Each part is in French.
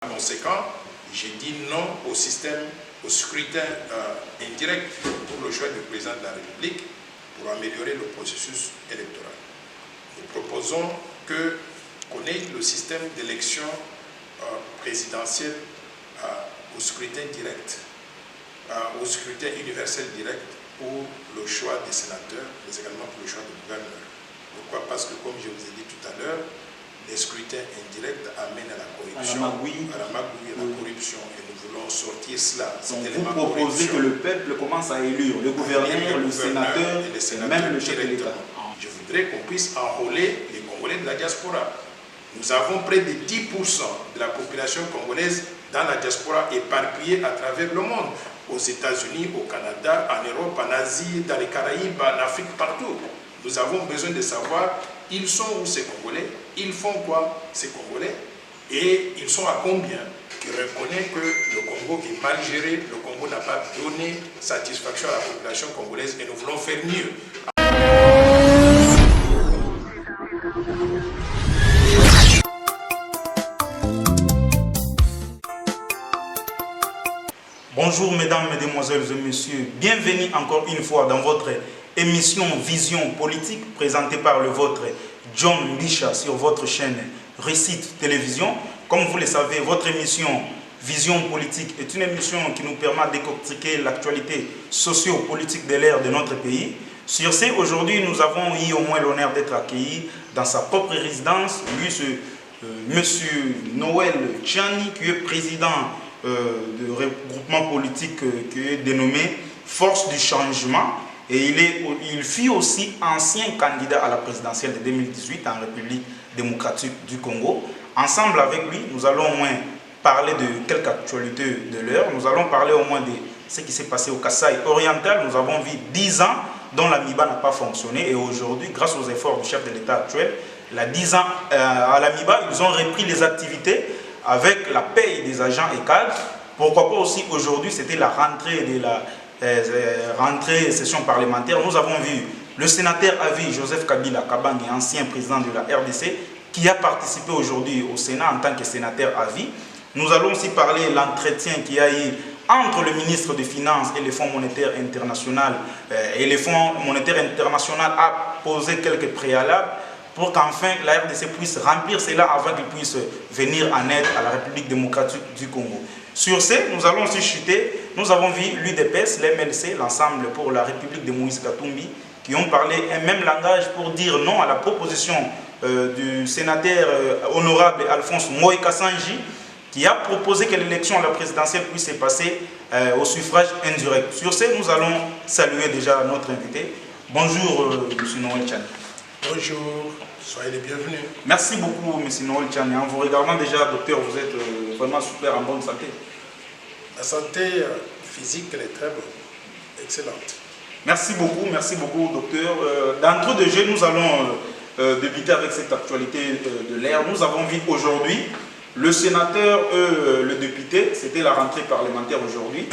Par conséquent, j'ai dit non au scrutin indirect pour le choix du président de la République pour améliorer le processus électoral. Nous proposons qu'on ait le système d'élection présidentielle au scrutin direct, au scrutin universel direct pour le choix des sénateurs, mais également pour le choix des gouverneurs. Pourquoi? Parce que, comme je vous ai dit tout à l'heure, les scrutins indirects amènent à la corruption, à la magouille, à la corruption, et nous voulons sortir cela. Donc vous proposez que le peuple commence à élire le gouverneur, le sénateur, et même le chef de l'État. Je voudrais qu'on puisse enrôler les Congolais de la diaspora. Nous avons près de 10% de la population congolaise dans la diaspora éparpillée à travers le monde, aux États-Unis, au Canada, en Europe, en Asie, dans les Caraïbes, en Afrique, partout. Nous avons besoin de savoir, ils sont où ces Congolais, ils font quoi ces Congolais, et ils sont à combien, qui reconnaît que le Congo est mal géré, le Congo n'a pas donné satisfaction à la population congolaise et nous voulons faire mieux. Bonjour mesdames, mesdemoiselles et messieurs, bienvenue encore une fois dans votre émission Vision politique présentée par le vôtre John Lisha sur votre chaîne Récite Télévision. Comme vous le savez, votre émission Vision politique est une émission qui nous permet de décortiquer l'actualité socio-politique de l'ère de notre pays. Sur ce, aujourd'hui, nous avons eu au moins l'honneur d'être accueillis dans sa propre résidence. Lui, c'est Monsieur Noël Tchani, qui est président de regroupement politique qui est dénommé Force du Changement. Et il fut aussi ancien candidat à la présidentielle de 2018 en République démocratique du Congo. Ensemble avec lui, nous allons au moins parler de quelques actualités de l'heure. Nous allons parler au moins de ce qui s'est passé au Kasaï oriental. Nous avons vu 10 ans dont la MIBA n'a pas fonctionné. Et aujourd'hui, grâce aux efforts du chef de l'État actuel, la 10 ans à la MIBA, ils ont repris les activités avec la paye des agents et cadres. Pourquoi pas aussi aujourd'hui, c'était la rentrée de la session parlementaire. Nous avons vu le sénateur à vie Joseph Kabila Kabange, ancien président de la RDC, qui a participé aujourd'hui au Sénat en tant que sénateur à vie. Nous allons aussi parler de l'entretien qu'il y a eu entre le ministre des Finances et le Fonds monétaire international. Et le Fonds monétaire international a posé quelques préalables pour qu'enfin la RDC puisse remplir cela avant qu'il puisse venir en aide à la République démocratique du Congo. Sur ce, nous allons aussi chuter. Nous avons vu l'UDPS, l'MLC, l'Ensemble pour la République de Moïse Katumbi, qui ont parlé un même langage pour dire non à la proposition du sénateur honorable Alphonse Moïse Kassanji, qui a proposé que l'élection à la présidentielle puisse se passer au suffrage indirect. Sur ce, nous allons saluer déjà notre invité. Bonjour, M. Noël Tchani. Bonjour, soyez les bienvenus. Merci beaucoup, M. Noël Tchani. En vous regardant déjà, docteur, vous êtes vraiment super en bonne santé. La santé physique, elle est très bonne, excellente. Merci beaucoup, docteur. D'entre de jeu, nous allons débuter avec cette actualité de l'ère. Nous avons vu aujourd'hui le sénateur, le député, c'était la rentrée parlementaire aujourd'hui,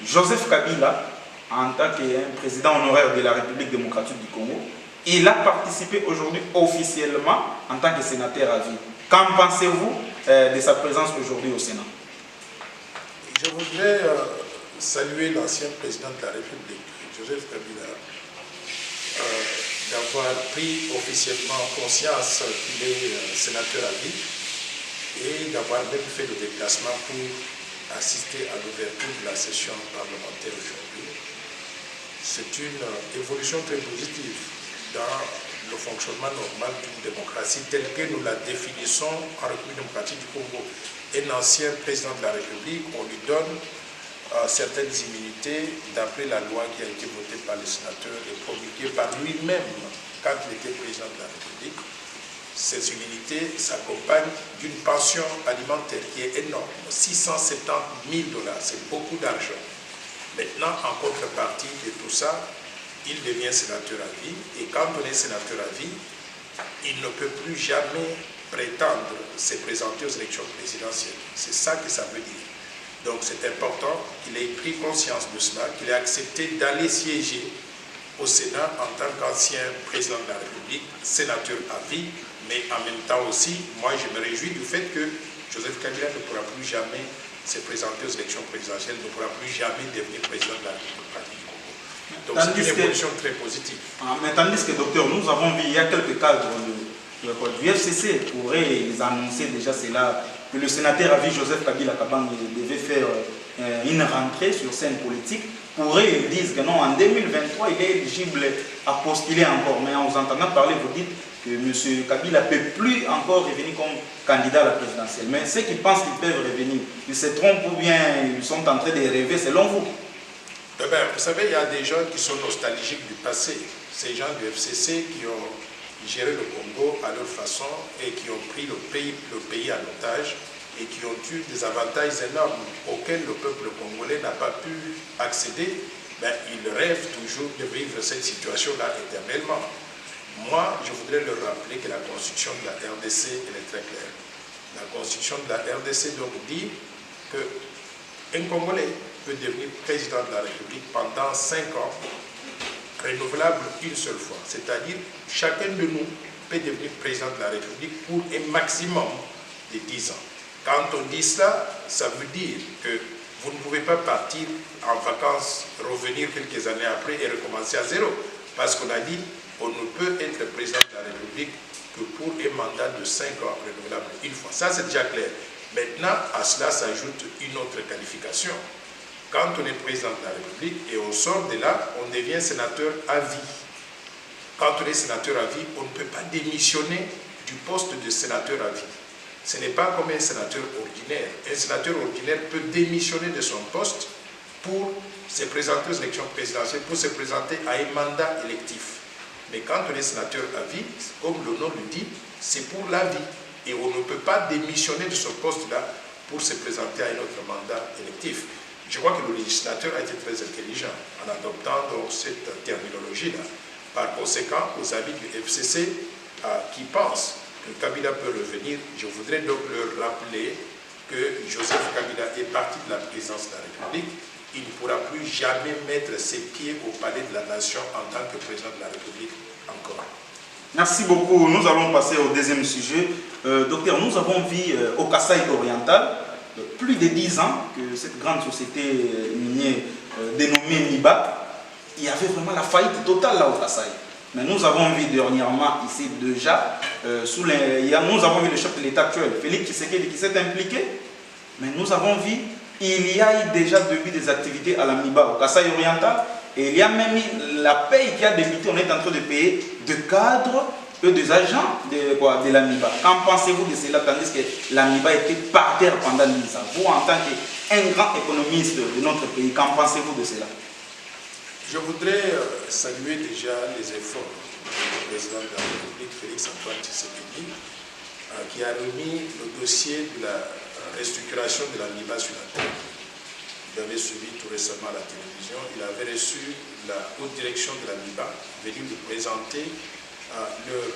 Joseph Kabila, en tant que président honoraire de la République démocratique du Congo. Il a participé aujourd'hui officiellement en tant que sénateur à vie. Qu'en pensez-vous de sa présence aujourd'hui au Sénat? Je voudrais saluer l'ancien président de la République, Joseph Kabila, d'avoir pris officiellement conscience qu'il est sénateur à vie et d'avoir même fait le déplacement pour assister à l'ouverture de la session parlementaire aujourd'hui. C'est une évolution très positive dans le fonctionnement normal d'une démocratie telle que nous la définissons en République démocratique du Congo. Un ancien président de la République, on lui donne certaines immunités d'après la loi qui a été votée par les sénateurs et promulguée par lui-même quand il était président de la République. Ces immunités s'accompagnent d'une pension alimentaire qui est énorme, 670 000 $, c'est beaucoup d'argent. Maintenant, en contrepartie de tout ça, il devient sénateur à vie, et quand on est sénateur à vie, il ne peut plus jamais prétendre se présenter aux élections présidentielles. C'est ça que ça veut dire. Donc c'est important qu'il ait pris conscience de cela, qu'il ait accepté d'aller siéger au Sénat en tant qu'ancien président de la République, sénateur à vie, mais en même temps aussi, moi je me réjouis du fait que Joseph Kabila ne pourra plus jamais se présenter aux élections présidentielles, ne pourra plus jamais devenir président de la République du Congo. Donc c'est une évolution très positive. Mais tandis que, docteur, nous avons vu, il y a quelques cadres du FCC pourraient les annoncer déjà cela, que le sénateur à vie Joseph Kabila Kabange devait faire une rentrée sur scène politique. Pourraient, ils disent que non, en 2023, il est éligible à postuler encore. Mais en vous entendant parler, vous dites que M. Kabila ne peut plus encore revenir comme candidat à la présidentielle. Mais ceux qui pensent qu'ils peuvent revenir, ils se trompent ou bien ils sont en train de rêver selon vous? Vous savez, il y a des gens qui sont nostalgiques du passé. Ces gens du FCC qui ont géré le Congo à leur façon et qui ont pris le pays en otage et qui ont eu des avantages énormes auxquels le peuple congolais n'a pas pu accéder. Ils rêvent toujours de vivre cette situation-là éternellement. Moi, je voudrais leur rappeler que la constitution de la RDC elle est très claire. La constitution de la RDC donc dit qu'un Congolais peut devenir président de la République pendant 5 ans, renouvelable une seule fois. C'est-à-dire, chacun de nous peut devenir président de la République pour un maximum de 10 ans. Quand on dit cela, ça veut dire que vous ne pouvez pas partir en vacances, revenir quelques années après et recommencer à zéro. Parce qu'on a dit on ne peut être président de la République que pour un mandat de 5 ans renouvelable une fois. Ça, c'est déjà clair. Maintenant, à cela s'ajoute une autre qualification. Quand on est président de la République et on sort de là, on devient sénateur à vie. Quand on est sénateur à vie, on ne peut pas démissionner du poste de sénateur à vie. Ce n'est pas comme un sénateur ordinaire. Un sénateur ordinaire peut démissionner de son poste pour se présenter aux élections présidentielles, pour se présenter à un mandat électif. Mais quand on est sénateur à vie, comme le nom le dit, c'est pour la vie. Et on ne peut pas démissionner de ce poste-là pour se présenter à un autre mandat électif. Je crois que le législateur a été très intelligent en adoptant donc cette terminologie-là. Par conséquent, aux amis du FCC qui pensent que Kabila peut revenir, je voudrais donc leur rappeler que Joseph Kabila est parti de la présidence de la République. Il ne pourra plus jamais mettre ses pieds au palais de la nation en tant que président de la République encore. Merci beaucoup. Nous allons passer au deuxième sujet. Docteur, nous avons vu au Kasaï oriental, plus de 10 ans que cette grande société minière dénommée MIBA, il y avait vraiment la faillite totale là au Kasaï. Mais nous avons vu dernièrement ici déjà, nous avons vu le chef de l'État actuel, Félix Tshisekedi, qui s'est impliqué, mais nous avons vu il y a eu déjà début des activités à la MIBA au Kasaï oriental, et il y a même eu la paye qui a débuté, on est en train de payer de cadres et des agents de la MIBA. Qu'en pensez-vous de cela, tandis que la MIBA était par terre pendant 10 ans? Vous, en tant qu'un grand économiste de notre pays, qu'en pensez-vous de cela? Je voudrais saluer déjà les efforts du président de la République, Félix-Antoine Tshisekedi, qui a remis le dossier de la restructuration de la MIBA sur la table. Vous avez suivi tout récemment à la télévision. Il avait reçu la haute direction de la MIBA, venu lui présenter leur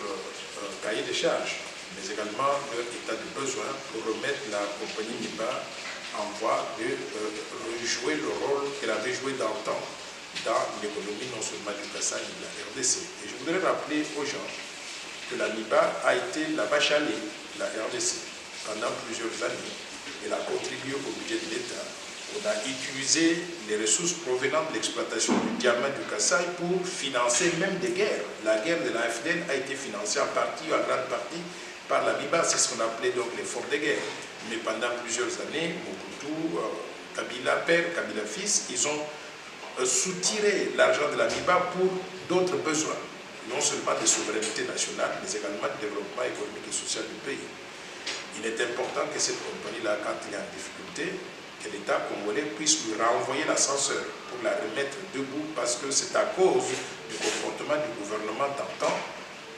cahier de charges, mais également leur état de besoin pour remettre la compagnie MIBA en voie de rejouer le rôle qu'elle avait joué dans le temps dans l'économie non seulement du Kasaï mais de la RDC. Et je voudrais rappeler aux gens que la MIBA a été la vache à lait de la RDC pendant plusieurs années. Elle a contribué au budget de l'État. On a utilisé les ressources provenant de l'exploitation du diamant du Kasaï pour financer même des guerres. La guerre de la FDN a été financée en partie ou en grande partie par la MIBA. C'est ce qu'on appelait donc l'effort de guerre. Mais pendant plusieurs années, Mobutu, Kabila père, Kabila fils, ils ont soutiré l'argent de la MIBA pour d'autres besoins, non seulement de souveraineté nationale, mais également de développement économique et social du pays. Il est important que cette compagnie-là, quand elle est en difficulté, que l'État congolais puisse lui renvoyer l'ascenseur pour la remettre debout, parce que c'est à cause du comportement du gouvernement d'antan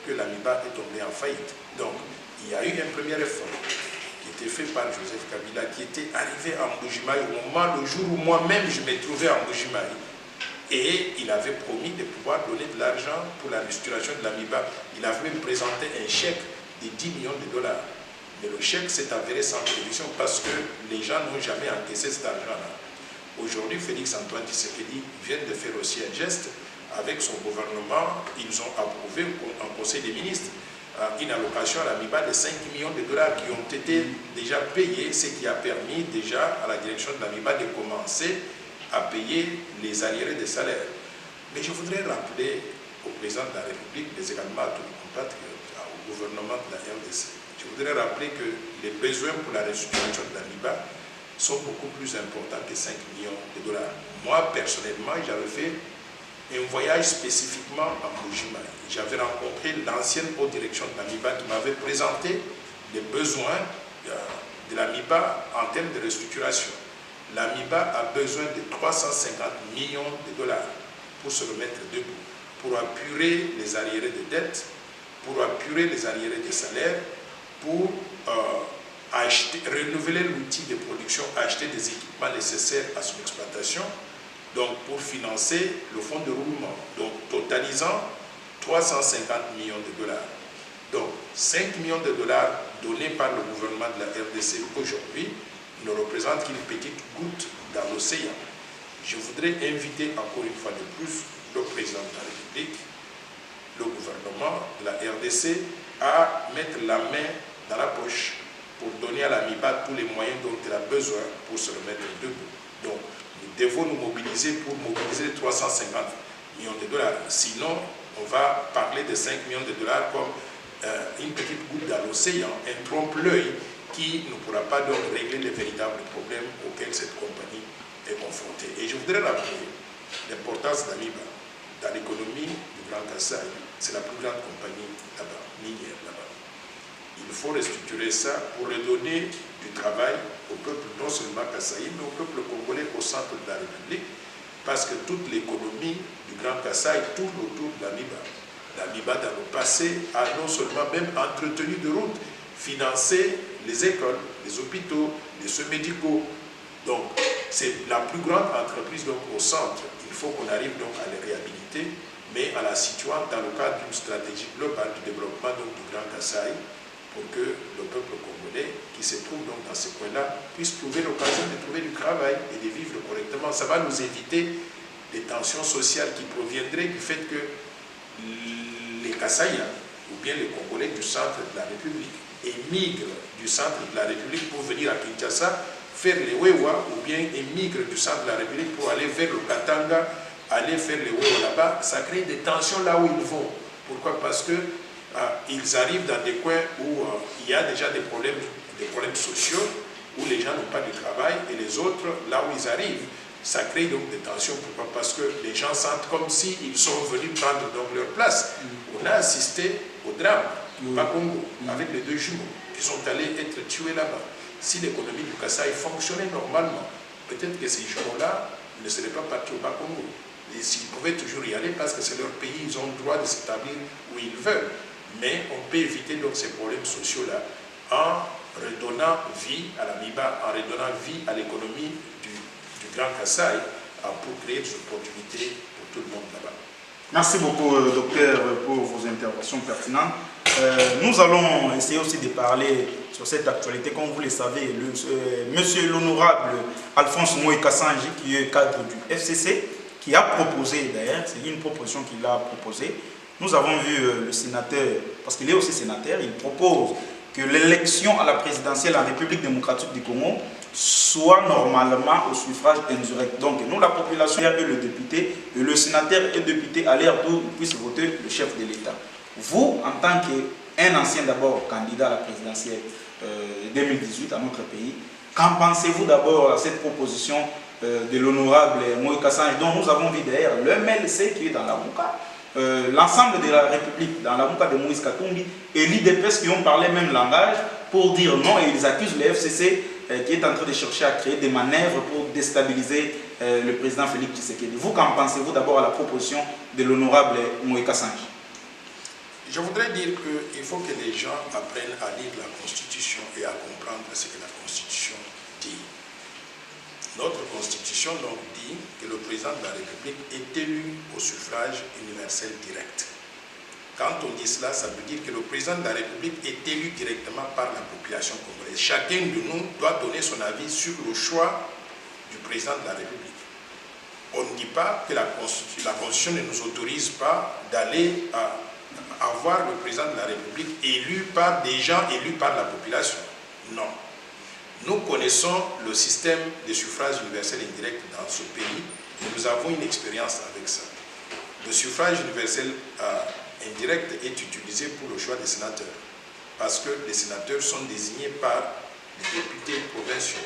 que la MIBA est tombée en faillite. Donc, il y a eu un premier effort qui était fait par Joseph Kabila, qui était arrivé à Mbujimaï au moment, le jour où moi-même je me trouvais à Mbujimaï. Et il avait promis de pouvoir donner de l'argent pour la restauration de la MIBA. Il avait même présenté un chèque de 10 millions de dollars. Mais le chèque s'est avéré sans prévision parce que les gens n'ont jamais encaissé cet argent-là. Aujourd'hui, Félix-Antoine Tshisekedi vient de faire aussi un geste avec son gouvernement. Ils ont approuvé en Conseil des ministres une allocation à l'AMIBA de 5 millions de dollars qui ont été déjà payés, ce qui a permis déjà à la direction de l'AMIBA de commencer à payer les arriérés de salaire. Mais je voudrais rappeler au président de la République, mais également à tous les compatriotes, au gouvernement de la RDC, je voudrais rappeler que les besoins pour la restructuration de l'AMIBA sont beaucoup plus importants que 5 millions de dollars. Moi, personnellement, j'avais fait un voyage spécifiquement en Bujima. J'avais rencontré l'ancienne haute direction de l'AMIBA qui m'avait présenté les besoins de l'AMIBA en termes de restructuration. L'AMIBA a besoin de 350 millions de dollars pour se remettre debout, pour apurer les arriérés de dettes, pour apurer les arriérés de salaires, pour renouveler l'outil de production, acheter des équipements nécessaires à son exploitation, donc pour financer le fonds de roulement, donc totalisant 350 millions de dollars. Donc 5 millions de dollars donnés par le gouvernement de la RDC aujourd'hui ne représentent qu'une petite goutte dans l'océan. Je voudrais inviter encore une fois de plus le président de la République, le gouvernement de la RDC à mettre la main dans la poche pour donner à l'AMIBA tous les moyens dont elle a besoin pour se remettre debout. Donc, nous devons nous mobiliser pour mobiliser 350 millions de dollars. Sinon, on va parler de 5 millions de dollars comme une petite goutte dans l'océan, un trompe-l'œil qui ne pourra pas donc régler les véritables problèmes auxquels cette compagnie est confrontée. Et je voudrais rappeler l'importance d'AMIBA dans l'économie du Grand Kasaï. C'est la plus grande compagnie là-bas, minière là-bas. Il faut restructurer ça pour redonner du travail au peuple, non seulement Kasaï, mais au peuple congolais au centre de la République, parce que toute l'économie du Grand Kasaï tourne autour de l'AMIBA. L'AMIBA, dans le passé, a non seulement même entretenu de routes, financé les écoles, les hôpitaux, les soins médicaux. Donc, c'est la plus grande entreprise donc, au centre. Il faut qu'on arrive donc à les réhabiliter, mais en la situant dans le cadre d'une stratégie globale du développement donc, du Grand Kasaï, pour que le peuple congolais qui se trouve donc dans ce coin-là puisse trouver l'occasion de trouver du travail et de vivre correctement. Ça va nous éviter des tensions sociales qui proviendraient du fait que les Kasaïens ou bien les Congolais du centre de la République émigrent du centre de la République pour venir à Kinshasa faire les Wewa ou bien émigrent du centre de la République pour aller vers le Katanga, aller faire les Wewa là-bas. Ça crée des tensions là où ils vont. Pourquoi? Parce que ils arrivent dans des coins où il y a déjà des problèmes sociaux, où les gens n'ont pas de travail, et les autres, là où ils arrivent, ça crée donc des tensions. Pourquoi? Parce que les gens sentent comme s'ils sont venus prendre donc leur place. On a assisté au drame du Bakongo, avec les 2 jumeaux qui sont allés être tués là-bas. Si l'économie du Kasaï fonctionnait normalement, peut-être que ces jumeaux-là ne seraient pas partis au Bakongo. Et s'ils pouvaient toujours y aller, parce que c'est leur pays, ils ont le droit de s'établir où ils veulent. Mais on peut éviter donc ces problèmes sociaux-là en redonnant vie à l'AMIBA, en redonnant vie à l'économie du Grand Kasaï pour créer des opportunités pour tout le monde là-bas. Merci beaucoup, docteur, pour vos interventions pertinentes. Nous allons essayer aussi de parler sur cette actualité. Comme vous le savez, monsieur l'honorable Alphonse Moïse Kassanji, qui est cadre du FCC, qui a proposé, d'ailleurs, c'est une proposition qu'il a proposée. Nous avons vu le sénateur, parce qu'il est aussi sénateur, il propose que l'élection à la présidentielle en République démocratique du Congo soit normalement au suffrage indirect. Donc nous, la population et le député, et le sénateur et le député à l'air d'où puisse voter le chef de l'État. Vous, en tant qu'un ancien d'abord candidat à la présidentielle 2018 à notre pays, qu'en pensez-vous d'abord à cette proposition de l'honorable Moïse Kassanji, dont nous avons vu d'ailleurs le MLC qui est dans la Mouka, l'ensemble de la République, dans la Mouka de Moïse Katumbi, et l'IDPS qui ont parlé même langage pour dire non, et ils accusent le FCC qui est en train de chercher à créer des manœuvres pour déstabiliser le président Félix Tshisekedi. Vous, qu'en pensez-vous d'abord à la proposition de l'honorable Moïse Kassanji? Je voudrais dire qu'il faut que les gens apprennent à lire la Constitution et à comprendre ce que la Constitution dit. Notre Constitution donc dit que le président de la République est élu au suffrage universel direct. Quand on dit cela, ça veut dire que le président de la République est élu directement par la population congolaise. Chacun de nous doit donner son avis sur le choix du président de la République. On ne dit pas que la Constitution ne nous autorise pas d'aller avoir le président de la République élu par des gens élus par la population. Non. Nous connaissons le système de suffrage universel indirect dans ce pays et nous avons une expérience avec ça. Le suffrage universel indirect est utilisé pour le choix des sénateurs parce que les sénateurs sont désignés par les députés provinciaux,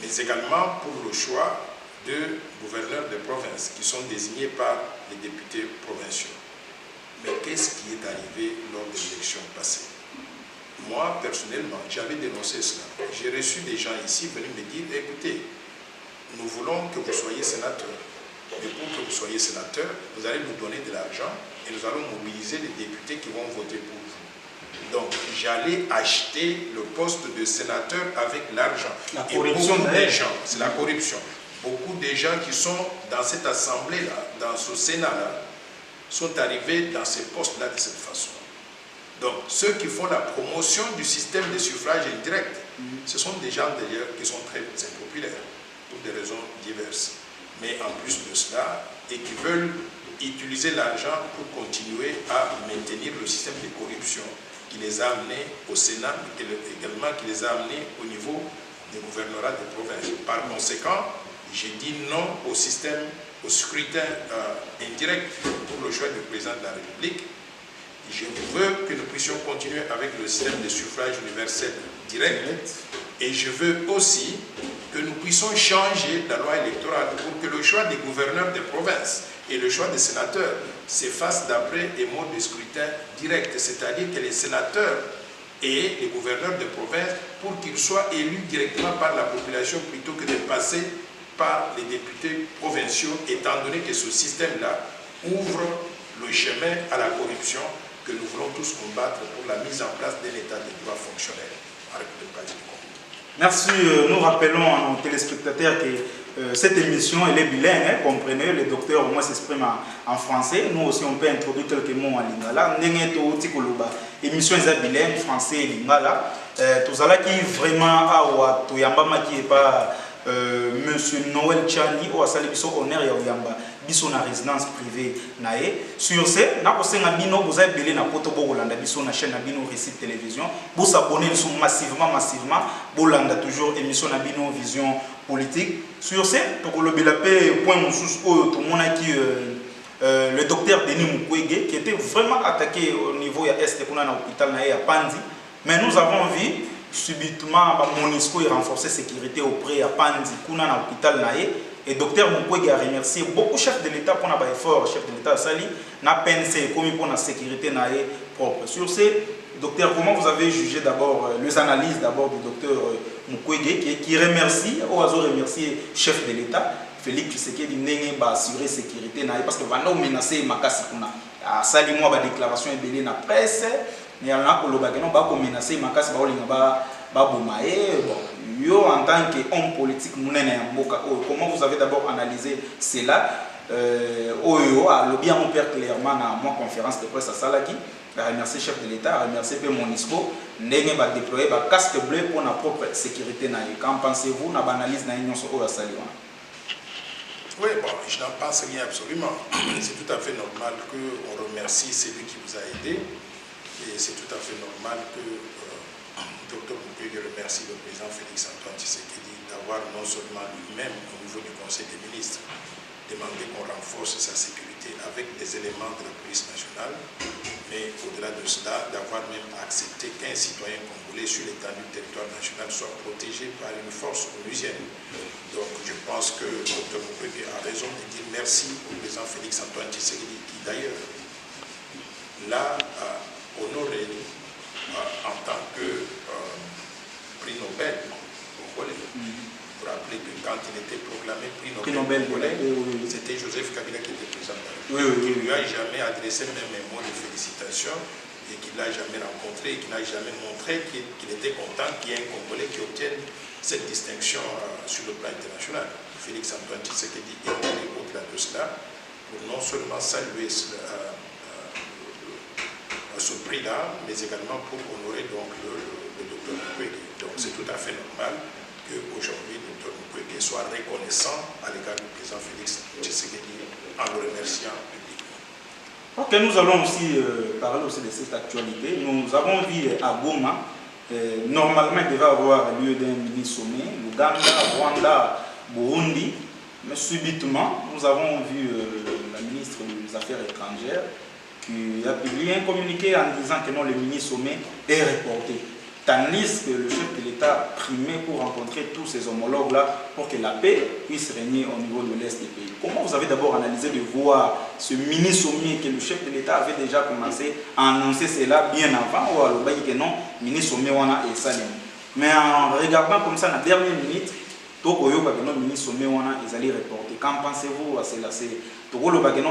mais également pour le choix de gouverneurs de province qui sont désignés par les députés provinciaux. Mais qu'est-ce qui est arrivé lors des élections passées? Moi, personnellement, j'avais dénoncé cela. J'ai reçu des gens ici venus me dire, écoutez, nous voulons que vous soyez sénateur. Mais pour que vous soyez sénateur, vous allez nous donner de l'argent et nous allons mobiliser les députés qui vont voter pour vous. Donc, j'allais acheter le poste de sénateur avec l'argent. La corruption des gens, c'est la corruption. Beaucoup de gens qui sont dans cette assemblée-là, dans ce Sénat-là, sont arrivés dans ces postes-là de cette façon. Donc, ceux qui font la promotion du système de suffrage indirect, ce sont des gens d'ailleurs qui sont très impopulaires, pour des raisons diverses. Mais en plus de cela, et qui veulent utiliser l'argent pour continuer à maintenir le système de corruption qui les a amenés au Sénat, mais également qui les a amenés au niveau des gouvernorats des provinces. Par conséquent, j'ai dit non au système, au scrutin indirect pour le choix du président de la République. Je veux que nous puissions continuer avec le système de suffrage universel direct et je veux aussi que nous puissions changer la loi électorale pour que le choix des gouverneurs des provinces et le choix des sénateurs s'effacent d'après un mode de scrutin direct, c'est-à-dire que les sénateurs et les gouverneurs de province, pour qu'ils soient élus directement par la population plutôt que de passer par les députés provinciaux, étant donné que ce système-là ouvre le chemin à la corruption que nous voulons tous combattre pour la mise en place d'un état de droit fonctionnel en République du Congo. Merci. Nous rappelons à nos téléspectateurs que cette émission elle est bilingue, hein, comprenez, le docteur au moins s'exprime en français. Nous aussi on peut introduire quelques mots en lingala. Émission est bilingue, français et lingala. Tout ça là qui vraiment a toyamba qui est pas Monsieur Noël Tchani ou asali biso honneur ya oyamba biso na résidence privée nae. Sur ce, na kosenga bino vous avez belé na poto bolanda biso na chaîne na bino Récit Télévision. Vous abonnez massivement bolanda toujours émission na bino Vision Politique. Sur ce, pour le belapé point moussous tout le monde qui le docteur Denis Mukwege qui était vraiment attaqué au niveau ya est kuna na hôpital nae ya Pandi, mais nous avons vu subitement Monisco et renforcer la sécurité auprès de Pandi, Kuna na hôpital nae et docteur Mukwege a remercié beaucoup chef de l'État pour notre effort, chef de l'État Sali, na PNC comme pour la sécurité nae propre. Sur ce, docteur, comment vous avez jugé d'abord les analyses d'abord du docteur Mukwege qui remercie, ou a remercié chef de l'État Félix Tshisekedi ndenge ba assurer sécurité nae parce que vanda menacer makasi kuna Sali moi ba déclaration et belé na presse. Il y en a qui ont menacé Makasi yo en tant qu'homme politique, comment vous avez d'abord analysé cela? Le bien mon père clairement dans ma conférence de presse à Salaki, à remercier le chef de l'État, à remercier Monisco, n'ayez pas déployé un casque bleu pour notre propre sécurité. Qu'en pensez-vous dans l'analyse de l'Union Sali? Oui, bon, je n'en pense rien absolument. C'est tout à fait normal qu'on remercie celui qui vous a aidé. Et c'est tout à fait normal que Dr Mukwege remercie le président Félix Antoine Tshisekedi d'avoir non seulement lui-même au niveau du Conseil des ministres demandé qu'on renforce sa sécurité avec des éléments de la police nationale, mais au-delà de cela, d'avoir même accepté qu'un citoyen congolais sur l'étendue du territoire national soit protégé par une force onusienne. Donc je pense que Dr Mukwege a raison de dire merci au président Félix Antoine Tshisekedi qui d'ailleurs l'a honoré en tant que prix Nobel congolais. Vous rappelez que quand il était proclamé prix Nobel congolais, c'était Joseph Kabila qui était président. Il ne lui a jamais adressé même un mot de félicitations et qu'il n'a jamais rencontré et qu'il n'a jamais montré qu'il était content qu'il y ait un Congolais qui obtienne cette distinction sur le plan international. Félix Antoine Tshisekedi est allé au-delà de cela pour non seulement saluer ce prix-là, mais également pour honorer donc le Dr Mukwege. Donc c'est tout à fait normal qu'aujourd'hui le Dr Mukwege soit reconnaissant à l'égard du président Félix Tshisekedi en le remerciant publiquement. Ok, nous allons aussi parler aussi de cette actualité. Nous avons vu à Goma, normalement il devait avoir lieu d'un mini-sommet, l'Ouganda, Rwanda, Burundi, mais subitement nous avons vu la ministre des Affaires étrangères qui a publié un communiqué en disant que non, le mini-sommet est reporté. Tandis que le chef de l'État primait pour rencontrer tous ces homologues-là pour que la paix puisse régner au niveau de l'Est du pays. Comment vous avez d'abord analysé de voir ce mini-sommet que le chef de l'État avait déjà commencé à annoncer cela bien avant, ou alors que non, mini-sommet wana et salim. Mais en regardant comme ça, dans la dernière minute, le mini-sommet wana ils allaient reporter. Qu'en pensez-vous à cela? C'est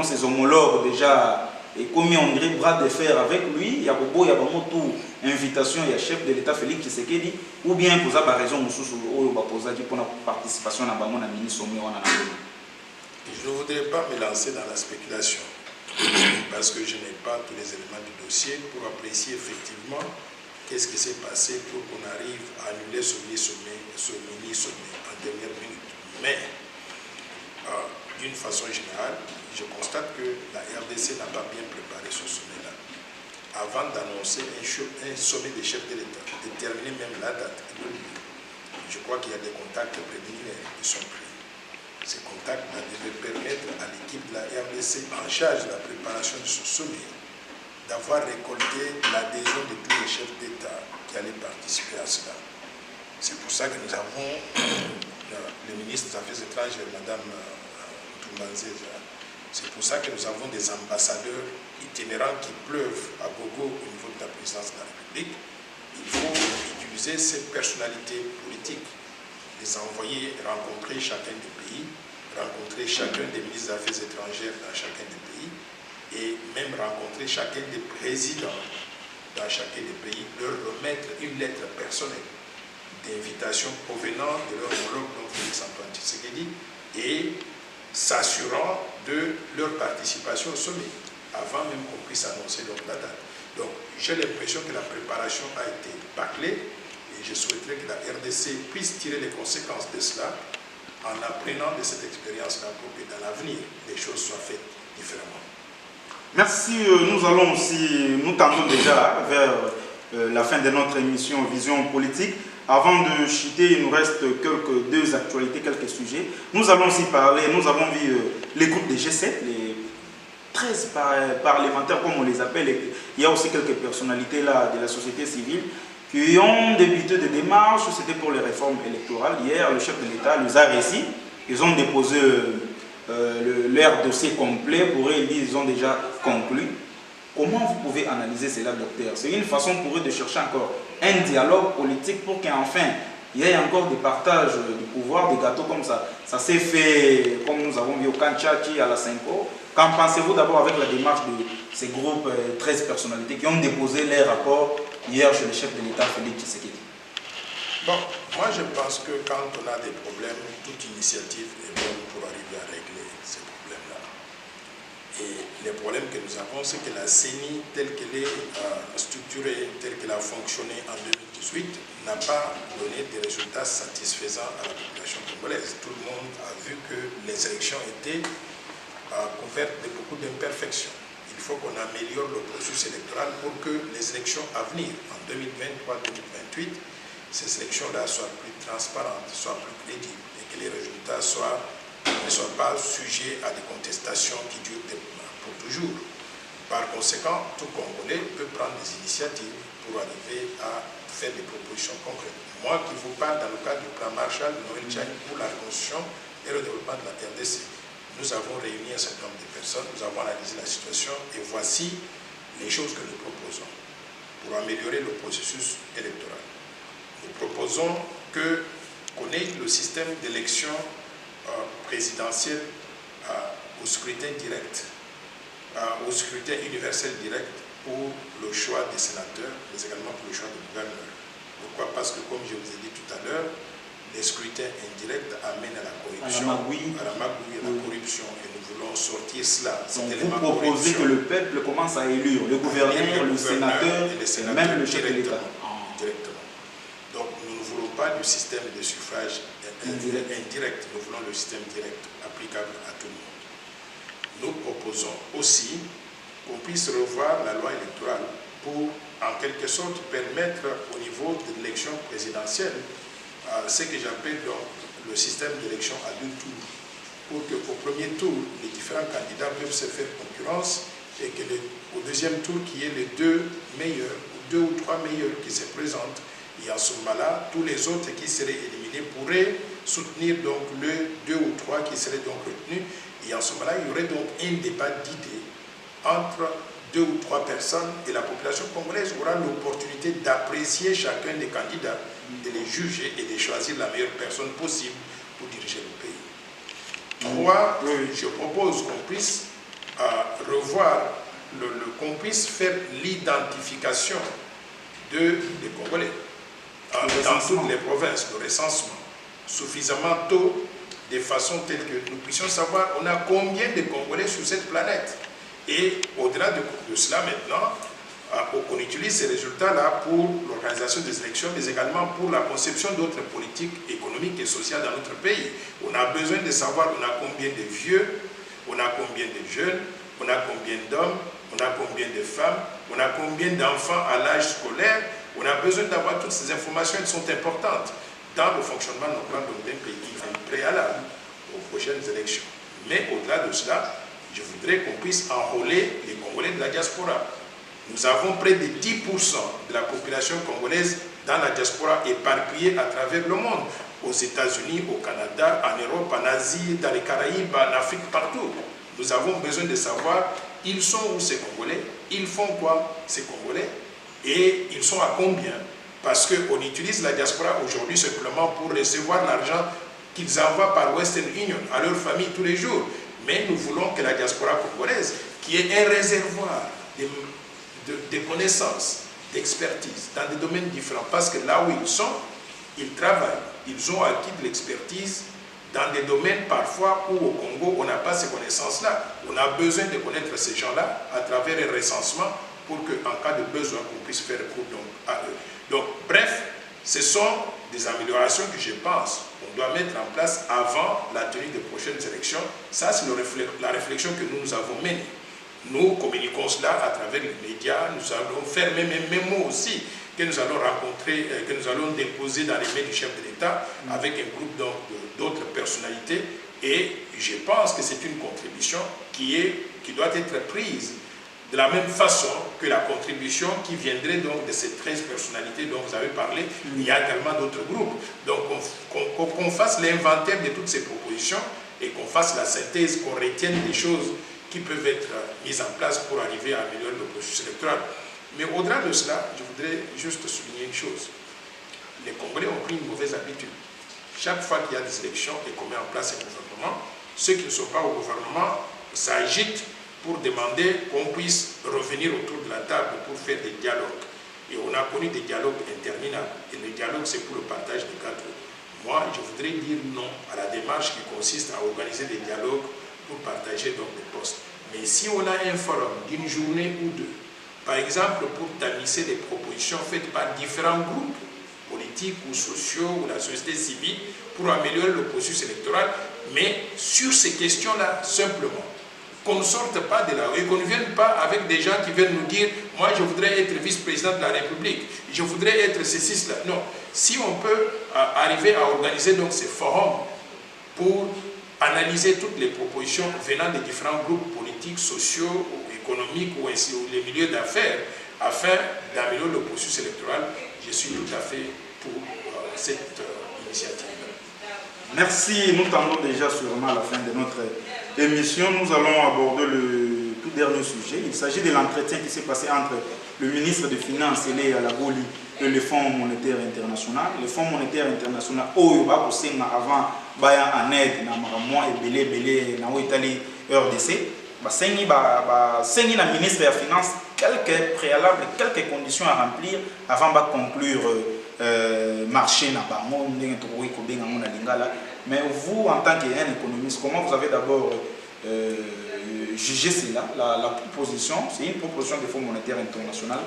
ces homologues déjà. Et comme on dirait bras de fer avec lui, il y a beaucoup de invitation, il y a chef de l'État Félix Tshisekedi, ou bien pour ça, raison pour la participation à la mini-sommet. Je ne voudrais pas me lancer dans la spéculation, parce que je n'ai pas tous les éléments du dossier pour apprécier effectivement qu'est-ce qui s'est passé pour qu'on arrive à annuler ce mini-sommet en dernière minute. Mais, d'une façon générale, je constate que la RDC n'a pas bien préparé ce sommet-là. Avant d'annoncer un sommet des chefs de l'État, déterminer même la date et le lieu, je crois qu'il y a des contacts préliminaires qui sont pris. Ces contacts devaient permettre à l'équipe de la RDC en charge de la préparation de ce sommet d'avoir récolté l'adhésion de tous les chefs d'État qui allaient participer à cela. C'est pour ça que nous avons le ministre des Affaires étrangères, Mme Toumbanzeza. C'est pour ça que nous avons des ambassadeurs itinérants qui pleuvent à gogo au niveau de la présidence de la République. Il faut utiliser ces personnalités politiques, les envoyer rencontrer chacun des pays, rencontrer chacun des ministres des Affaires étrangères dans chacun des pays et même rencontrer chacun des présidents dans chacun des pays, leur remettre une lettre personnelle d'invitation provenant de leur homologue, donc Félix-Antoine Tshisekedi, et s'assurant de leur participation au sommet, avant même qu'on puisse annoncer donc la date. Donc, j'ai l'impression que la préparation a été bâclée et je souhaiterais que la RDC puisse tirer les conséquences de cela en apprenant de cette expérience-là pour que dans l'avenir, les choses soient faites différemment. Merci. Nous allons aussi, nous tendons déjà vers la fin de notre émission Vision politique. Avant de chuter, il nous reste deux actualités, quelques sujets. Nous allons aussi parler, nous avons vu les groupes de G7, les 13 parlementaires comme on les appelle. Il y a aussi quelques personnalités là de la société civile qui ont débuté des démarches, c'était pour les réformes électorales. Hier, le chef de l'État les a réussi. Ils ont déposé leur dossier complet. Pour eux, ils ont déjà conclu. Comment vous pouvez analyser cela, docteur? C'est une façon pour eux de chercher encore un dialogue politique pour qu'enfin il y ait encore des partages du pouvoir, des gâteaux comme ça. Ça s'est fait, comme nous avons vu au Kanchachi, à la Cinco. Qu'en pensez-vous d'abord avec la démarche de ces groupes 13 personnalités qui ont déposé les rapports hier chez le chef de l'État, Félix Tshisekedi? Bon, moi je pense que quand on a des problèmes, toute initiative est bonne pour arriver à régler ces problèmes-là. Et les problèmes que nous avons, c'est que la CENI, telle qu'elle est structurée, telle qu'elle a fonctionné en 2018, n'a pas donné des résultats satisfaisants à la population congolaise. Tout le monde a vu que les élections étaient couvertes de beaucoup d'imperfections. Il faut qu'on améliore le processus électoral pour que les élections à venir, en 2023-2028, ces élections-là soient plus transparentes, soient plus crédibles et que les résultats ne soient pas sujets à des contestations qui durent pour toujours. Par conséquent, tout Congolais peut prendre des initiatives pour arriver à faire des propositions concrètes. Moi qui vous parle dans le cadre du plan Marshall de Noël Tchani pour la reconstruction et le développement de la RDC, nous avons réuni un certain nombre de personnes, nous avons analysé la situation et voici les choses que nous proposons pour améliorer le processus électoral. Nous proposons qu'on ait le système d'élection présidentielle au scrutin direct, au scrutin universel direct pour le choix des sénateurs, mais également pour le choix des gouverneurs. Pourquoi? Parce que, comme je vous ai dit tout à l'heure, les scrutins indirects amènent à la corruption, à la magouille, à la corruption, et nous voulons sortir cela. Donc vous proposez que le peuple commence à élire le gouverneur, le sénateur, et même le chef de l'État. Directement. Donc nous ne voulons pas du système de suffrage indirect, nous voulons le système direct applicable à tout le monde. Nous proposons aussi qu'on puisse revoir la loi électorale pour, en quelque sorte, permettre au niveau de l'élection présidentielle ce que j'appelle donc le système d'élection à 2 tours, pour qu'au premier tour, les différents candidats peuvent se faire concurrence et que au deuxième tour, qu'il y ait les 2 meilleurs, 2 ou 3 meilleurs qui se présentent. Et à ce moment-là, tous les autres qui seraient éliminés pourraient soutenir donc le 2 ou 3 qui seraient donc retenus. Et à ce moment-là, il y aurait donc un débat d'idées entre 2 ou 3 personnes et la population congolaise aura l'opportunité d'apprécier chacun des candidats, de les juger et de choisir la meilleure personne possible pour diriger le pays. Moi, je propose qu'on puisse revoir, qu'on puisse faire l'identification des Congolais dans toutes les provinces, le recensement, suffisamment tôt, de façon telle que nous puissions savoir on a combien de Congolais sur cette planète. Et au-delà de cela maintenant, on utilise ces résultats-là pour l'organisation des élections, mais également pour la conception d'autres politiques économiques et sociales dans notre pays. On a besoin de savoir on a combien de vieux, on a combien de jeunes, on a combien d'hommes, on a combien de femmes, on a combien d'enfants à l'âge scolaire. On a besoin d'avoir toutes ces informations, elles sont importantes dans le fonctionnement normal d'un pays, préalable aux prochaines élections. Mais au-delà de cela, je voudrais qu'on puisse enrôler les Congolais de la diaspora. Nous avons près de 10% de la population congolaise dans la diaspora éparpillée à travers le monde, aux États-Unis, au Canada, en Europe, en Asie, dans les Caraïbes, en Afrique, partout. Nous avons besoin de savoir, ils sont où ces Congolais, ils font quoi ces Congolais, et ils sont à combien? Parce qu'on utilise la diaspora aujourd'hui simplement pour recevoir l'argent qu'ils envoient par Western Union à leur famille tous les jours. Mais nous voulons que la diaspora congolaise, qui est un réservoir de connaissances, d'expertise, dans des domaines différents, parce que là où ils sont, ils travaillent, ils ont acquis de l'expertise dans des domaines parfois où au Congo, on n'a pas ces connaissances-là. On a besoin de connaître ces gens-là à travers un recensement pour qu'en cas de besoin, on puisse faire recours à eux. Donc, bref, ce sont des améliorations que je pense qu'on doit mettre en place avant la tenue des prochaines élections. Ça, c'est la réflexion que nous avons menée. Nous communiquons cela à travers les médias. Nous allons faire même un mémo aussi que nous allons rencontrer, que nous allons déposer dans les mains du chef de l'État avec un groupe d'autres personnalités. Et je pense que c'est une contribution qui doit être prise de la même façon que la contribution qui viendrait donc de ces 13 personnalités dont vous avez parlé. Il y a également d'autres groupes. Donc qu'on fasse l'inventaire de toutes ces propositions et qu'on fasse la synthèse, qu'on retienne des choses qui peuvent être mises en place pour arriver à améliorer le processus électoral. Mais au-delà de cela, je voudrais juste souligner une chose. Les Congolais ont pris une mauvaise habitude. Chaque fois qu'il y a des élections et qu'on met en place un gouvernement, ceux qui ne sont pas au gouvernement s'agitent pour demander qu'on puisse revenir autour de la table pour faire des dialogues. Et on a connu des dialogues interminables. Et le dialogue, c'est pour le partage des gâteaux. Moi, je voudrais dire non à la démarche qui consiste à organiser des dialogues pour partager donc des postes. Mais si on a un forum d'une journée ou deux, par exemple pour tamisser des propositions faites par différents groupes politiques ou sociaux ou la société civile pour améliorer le processus électoral, mais sur ces questions-là, simplement, qu'on ne sorte pas de là et qu'on ne vienne pas avec des gens qui viennent nous dire « moi je voudrais être vice-président de la République, je voudrais être ceci, cela ». Non, si on peut arriver à organiser donc ces forums pour analyser toutes les propositions venant des différents groupes politiques, sociaux, ou économiques ou les milieux d'affaires afin d'améliorer le processus électoral, je suis tout à fait pour cette initiative. Merci, nous tendons déjà sûrement à la fin de notre émission. Nous allons aborder le tout dernier sujet. Il s'agit de l'entretien qui s'est passé entre le ministre des Finances, Ele Alagoli, et le Fonds monétaire international. Le Fonds monétaire international, Oyoba, avant Baya en aide, na Maramoi et Belé, na Italie, RDC. Sengi la ministre des Finances, quelques préalables, quelques conditions à remplir avant de conclure marché na bango mais vous en tant qu'un économiste, comment vous avez d'abord jugé cela, la proposition? C'est une proposition du Fonds monétaire international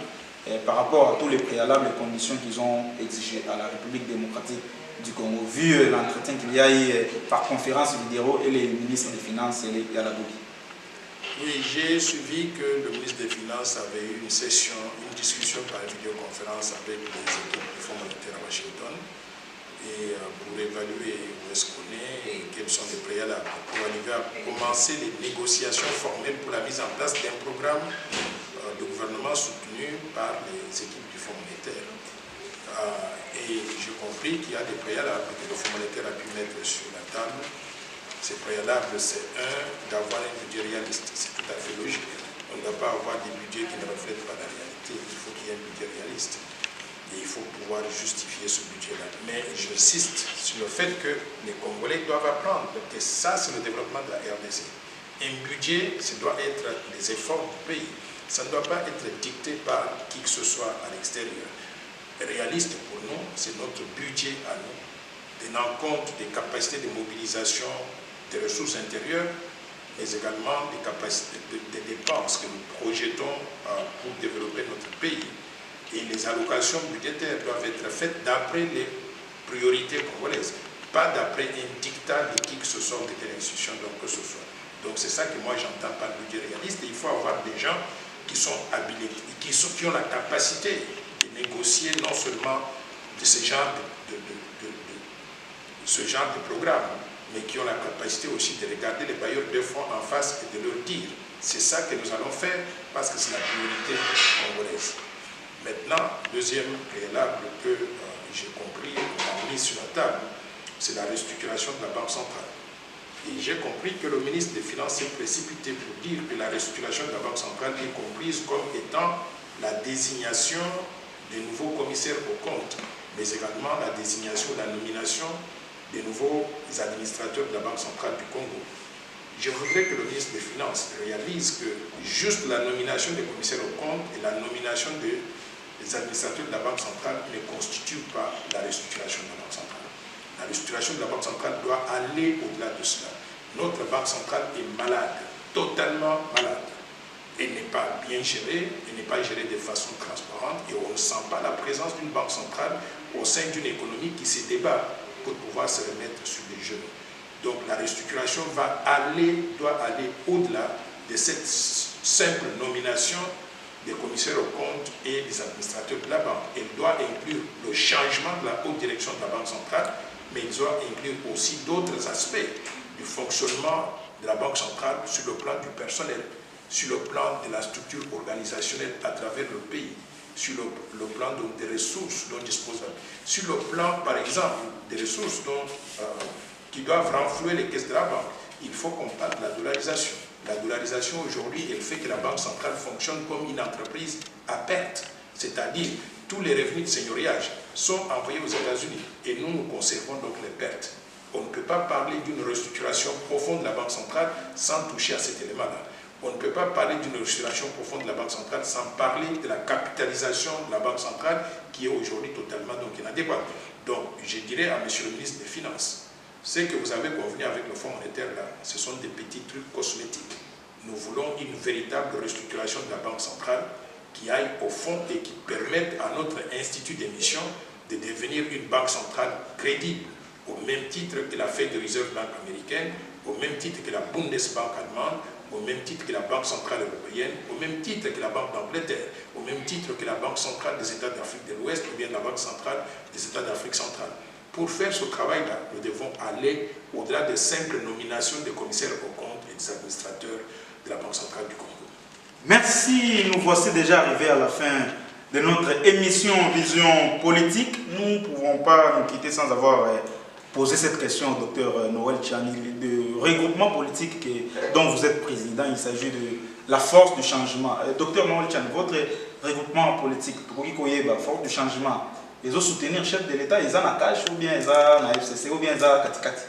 par rapport à tous les préalables et conditions qu'ils ont exigées à la République démocratique du Congo, vu l'entretien qu'il y a eu par conférence vidéo et les ministres des Finances et les Alagoli. Oui, j'ai suivi que le ministre des Finances avait eu une discussion par vidéoconférence avec les équipes du Fonds monétaire à Washington et pour évaluer où est-ce qu'on est et quels sont les préalables pour arriver à commencer les négociations formelles pour la mise en place d'un programme de gouvernement soutenu par les équipes du Fonds monétaire. Et j'ai compris qu'il y a des préalables que le Fonds monétaire a pu mettre sur la table. Ces préalables, c'est d'avoir un budget réaliste. C'est tout à fait logique. On ne doit pas avoir des budgets qui ne reflètent pas la réalité. Il faut qu'il y ait un budget réaliste. Et il faut pouvoir justifier ce budget-là. Mais j'insiste sur le fait que les Congolais doivent apprendre que ça, c'est le développement de la RDC. Un budget, ça doit être les efforts du pays. Ça ne doit pas être dicté par qui que ce soit à l'extérieur. Réaliste pour nous, c'est notre budget à nous, tenant compte des capacités de mobilisation des ressources intérieures, mais également des capacités de dépenses que nous projetons pour développer notre pays. Et les allocations budgétaires doivent être faites d'après les priorités congolaises, pas d'après un dictat de qui que ce soit de quelle institution que ce soit. Donc c'est ça que moi j'entends par budget réaliste. Et il faut avoir des gens qui sont habilités, qui ont la capacité de négocier non seulement de ce genre de programme, mais qui ont la capacité aussi de regarder les bailleurs de fonds en face et de leur dire c'est ça que nous allons faire parce que c'est la priorité congolaise. Maintenant, deuxième préalable que j'ai compris, on a mis sur la table, c'est la restructuration de la Banque centrale. Et j'ai compris que le ministre des Finances s'est précipité pour dire que la restructuration de la Banque centrale est comprise comme étant la désignation des nouveaux commissaires aux comptes, mais également la désignation, la nomination des nouveaux administrateurs de la Banque centrale du Congo. Je voudrais que le ministre des Finances réalise que juste la nomination des commissaires aux comptes et la nomination des administrateurs de la Banque centrale ne constituent pas la restructuration de la Banque centrale. La restructuration de la Banque centrale doit aller au-delà de cela. Notre Banque centrale est malade, totalement malade. Elle n'est pas bien gérée, elle n'est pas gérée de façon transparente et on ne sent pas la présence d'une banque centrale au sein d'une économie qui se débat pour pouvoir se remettre sur les genoux. Donc la restructuration doit aller au-delà de cette simple nomination des commissaires aux comptes et des administrateurs de la banque. Elle doit inclure le changement de la haute direction de la Banque centrale, mais elle doit inclure aussi d'autres aspects du fonctionnement de la Banque centrale sur le plan du personnel, sur le plan de la structure organisationnelle à travers le pays, sur le plan donc, des ressources dont dispose, sur le plan, par exemple, des ressources qui doivent renflouer les caisses de la banque. Il faut qu'on parle de la dollarisation. La dollarisation aujourd'hui, elle fait que la Banque centrale fonctionne comme une entreprise à perte, c'est-à-dire tous les revenus de seigneuriage sont envoyés aux États-Unis et nous conservons donc les pertes. On ne peut pas parler d'une restructuration profonde de la Banque centrale sans toucher à cet élément-là. On ne peut pas parler d'une restructuration profonde de la Banque centrale sans parler de la capitalisation de la Banque centrale qui est aujourd'hui totalement inadéquate. Donc, je dirais à M. le ministre des Finances, ce que vous avez convenu avec le Fonds monétaire là, ce sont des petits trucs cosmétiques. Nous voulons une véritable restructuration de la Banque centrale qui aille au fond et qui permette à notre institut d'émission de devenir une banque centrale crédible, au même titre que la Fed Reserve Bank américaine, au même titre que la Bundesbank allemande, au même titre que la Banque centrale européenne, au même titre que la Banque d'Angleterre, au même titre que la Banque centrale des États d'Afrique de l'Ouest ou bien la Banque centrale des États d'Afrique centrale. Pour faire ce travail-là, nous devons aller au-delà des simples nominations des commissaires aux comptes et des administrateurs de la Banque centrale du Congo. Merci, nous voici déjà arrivés à la fin de notre émission Vision politique. Nous ne pouvons pas nous quitter sans avoir posé cette question au docteur Noël Tchani, de regroupement politique dont vous êtes président. Il s'agit de la force du changement. Docteur Noël Tchani, votre regroupement politique, force du changement, ils ont soutenu le chef de l'État, ils ont la cache ou bien ils ont la FCC ou bien ils ont Katikati.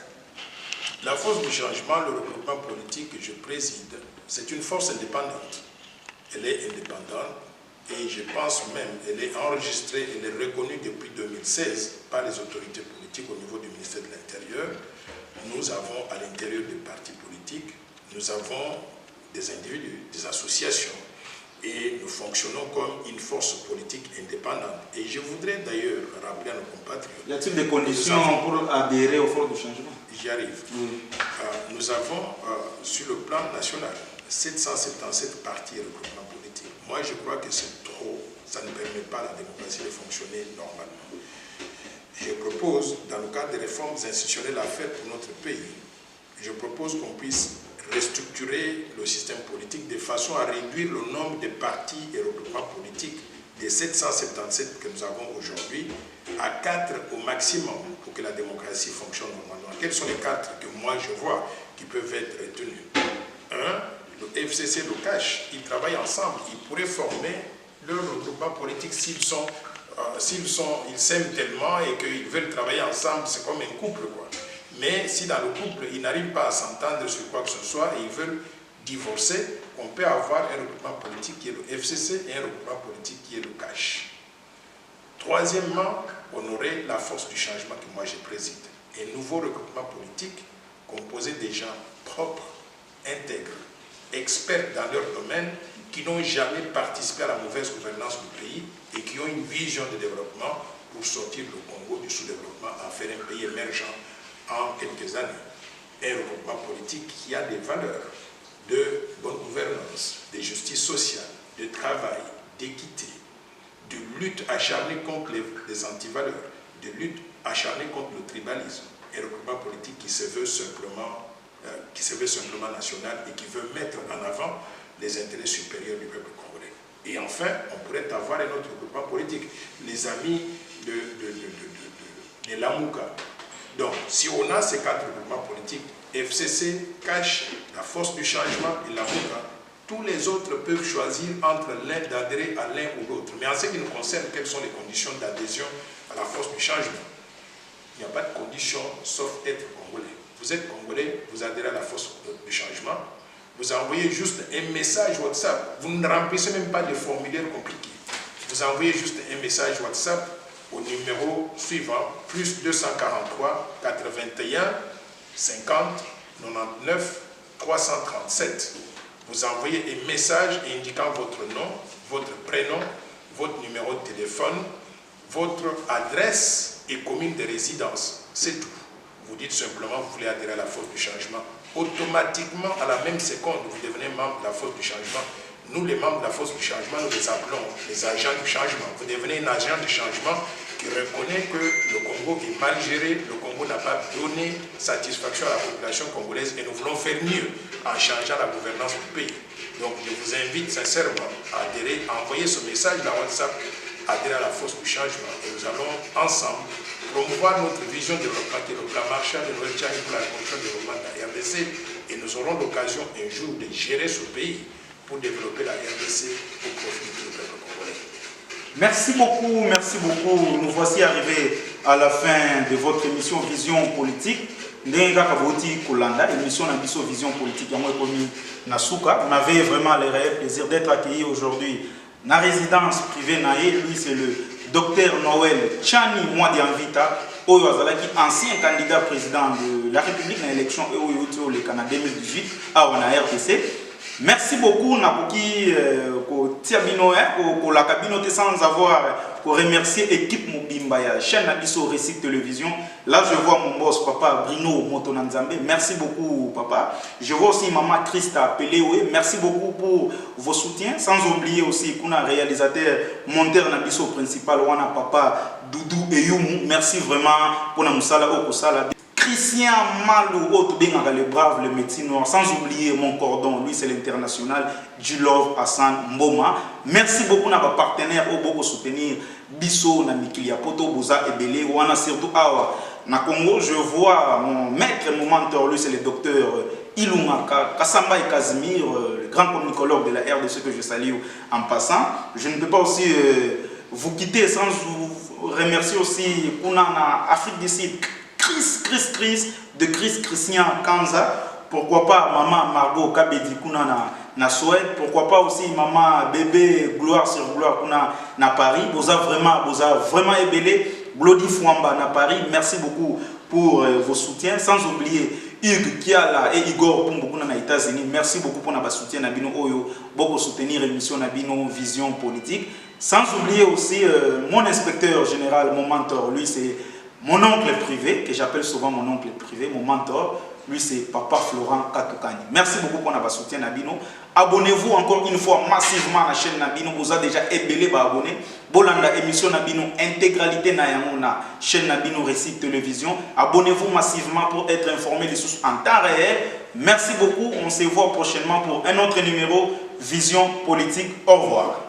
La force du changement, le regroupement politique que je préside, c'est une force indépendante. Elle est indépendante et je pense même qu'elle est enregistrée, elle est reconnue depuis 2016 par les autorités politiques au niveau du ministère de l'Intérieur. Nous avons à l'intérieur des partis politiques, nous avons des individus, des associations et nous fonctionnons comme une force politique indépendante. Et je voudrais d'ailleurs rappeler à nos compatriotes... Y a-t-il des conditions pour adhérer aux forces du changement? J'y arrive. Oui. Nous avons, sur le plan national, 777 partis et regroupements politiques. Moi, je crois que c'est trop. Ça ne permet pas à la démocratie de fonctionner normalement. Je propose, dans le cadre des réformes institutionnelles à faire pour notre pays, je propose qu'on puisse restructurer le système politique de façon à réduire le nombre de partis et regroupements politiques des 777 que nous avons aujourd'hui à 4 au maximum pour que la démocratie fonctionne normalement. Quels sont les 4 que moi je vois qui peuvent être retenus? 1, le FCC, le CACH, ils travaillent ensemble, ils pourraient former leur regroupement politique s'ils s'aiment tellement et qu'ils veulent travailler ensemble, c'est comme un couple, quoi. Mais si dans le couple, ils n'arrivent pas à s'entendre sur quoi que ce soit et ils veulent divorcer, on peut avoir un regroupement politique qui est le FCC et un regroupement politique qui est le CACH. Troisièmement, on aurait la force du changement que moi je préside. Un nouveau regroupement politique composé des gens propres, intègres, experts dans leur domaine, qui n'ont jamais participé à la mauvaise gouvernance du pays et qui ont une vision de développement pour sortir le Congo du sous-développement, en faire un pays émergent en quelques années. Un regroupement politique qui a des valeurs de bonne gouvernance, de justice sociale, de travail, d'équité, de lutte acharnée contre les antivaleurs, de lutte acharnée contre le tribalisme. Un regroupement politique qui se veut simplement national et qui veut mettre en avant les intérêts supérieurs du peuple congolais. Et enfin, on pourrait avoir un autre regroupement politique, les amis de l'Amouka. Donc, si on a ces 4 regroupements politiques, FCC, CACH, la force du changement et l'Amouka, tous les autres peuvent choisir entre d'adhérer à l'un ou l'autre. Mais en ce qui nous concerne, quelles sont les conditions d'adhésion à la force du changement? Il n'y a pas de condition sauf être congolais. Vous êtes congolais, vous adhérez à la force du changement, vous envoyez juste un message WhatsApp, vous ne remplissez même pas de formulaire compliqué. Vous envoyez juste un message WhatsApp au numéro suivant, plus 243 81 50 99 337. Vous envoyez un message indiquant votre nom, votre prénom, votre numéro de téléphone, votre adresse et commune de résidence. C'est tout. Vous dites simplement vous voulez adhérer à la force du changement. Automatiquement, à la même seconde, vous devenez membre de la force du changement. Nous, les membres de la force du changement, nous les appelons les agents du changement. Vous devenez un agent du changement qui reconnaît que le Congo est mal géré, le Congo n'a pas donné satisfaction à la population congolaise et nous voulons faire mieux en changeant la gouvernance du pays. Donc, je vous invite sincèrement à adhérer, à envoyer ce message dans WhatsApp, adhérer à la force du changement et nous allons ensemble promouvoir notre vision de développement qui est le plan Marshall de Noël Tchani pour la reconstruction du développement de la RDC et nous aurons l'occasion un jour de gérer ce pays pour développer la RDC au profit du peuple congolais. Merci beaucoup. Nous voici arrivés à la fin de votre émission Vision Politique. Ndenga Kaboti Kolanda, émission d'ambition Vision Politique, à moi commis Nasuka. On avait vraiment le réel plaisir d'être accueillis aujourd'hui dans la résidence privée Naé. Lui, c'est le docteur Noël Tchani Mwadianvita, ancien candidat président de la République dans l'élection au Canada 2018 à RTC. Merci beaucoup Nabuki la cabine sans avoir remercier l'équipe Mobimba ya chaîne Nabiso Récit Télévision. Là je vois mon boss papa Bruno Motonanzambe. Merci beaucoup papa. Je vois aussi maman Christa Pelewe. Merci beaucoup pour vos soutiens. Sans oublier aussi qu'on a réalisateur monteur Nabiso principal wana papa Doudou Eyumu. Merci vraiment pour na musala okosala. Christian Malou, le brave, le médecin noir, sans oublier mon cordon, lui c'est l'international, du Love Hassan Mboma. Merci beaucoup à vos partenaires au beaucoup soutenir Bisso, Namikilia, Poto, Boza et Belé, ou on a surtout Awa. Na Congo, je vois mon maître, mon mentor, lui c'est le docteur Ilumaka, Kassamba et Casimir, le grand communicologue de la RDC que je salue en passant. Je ne peux pas aussi vous quitter sans vous remercier aussi Kunana, Afrique du Sud. Chris Christian Kanza, pourquoi pas maman Margot Kabedi Kuna na Suède, pourquoi pas aussi maman bébé gloire sur gloire Kuna na Paris, boza vraiment ébélé, Glody Fouamba na Paris, merci beaucoup pour vos soutiens, sans oublier Hugues Kiala et Igor Pumbo na États-Unis, merci beaucoup pour notre soutien na bino Oyo, beaucoup soutenir l'émission na bino Vision Politique, sans oublier aussi mon inspecteur général, mon mentor, lui c'est mon oncle privé, que j'appelle souvent mon oncle privé, mon mentor, Lui, c'est Papa Florent Katokani. Merci beaucoup pour notre soutien Nabino. Abonnez-vous encore une fois massivement à la chaîne Nabino. Vous avez déjà ébélé abonné. Bolanda émission Nabino intégralité na chaîne Nabino Récit Télévision. Abonnez-vous massivement pour être informé des sources en temps réel. Merci beaucoup. On se voit prochainement pour un autre numéro Vision Politique. Au revoir.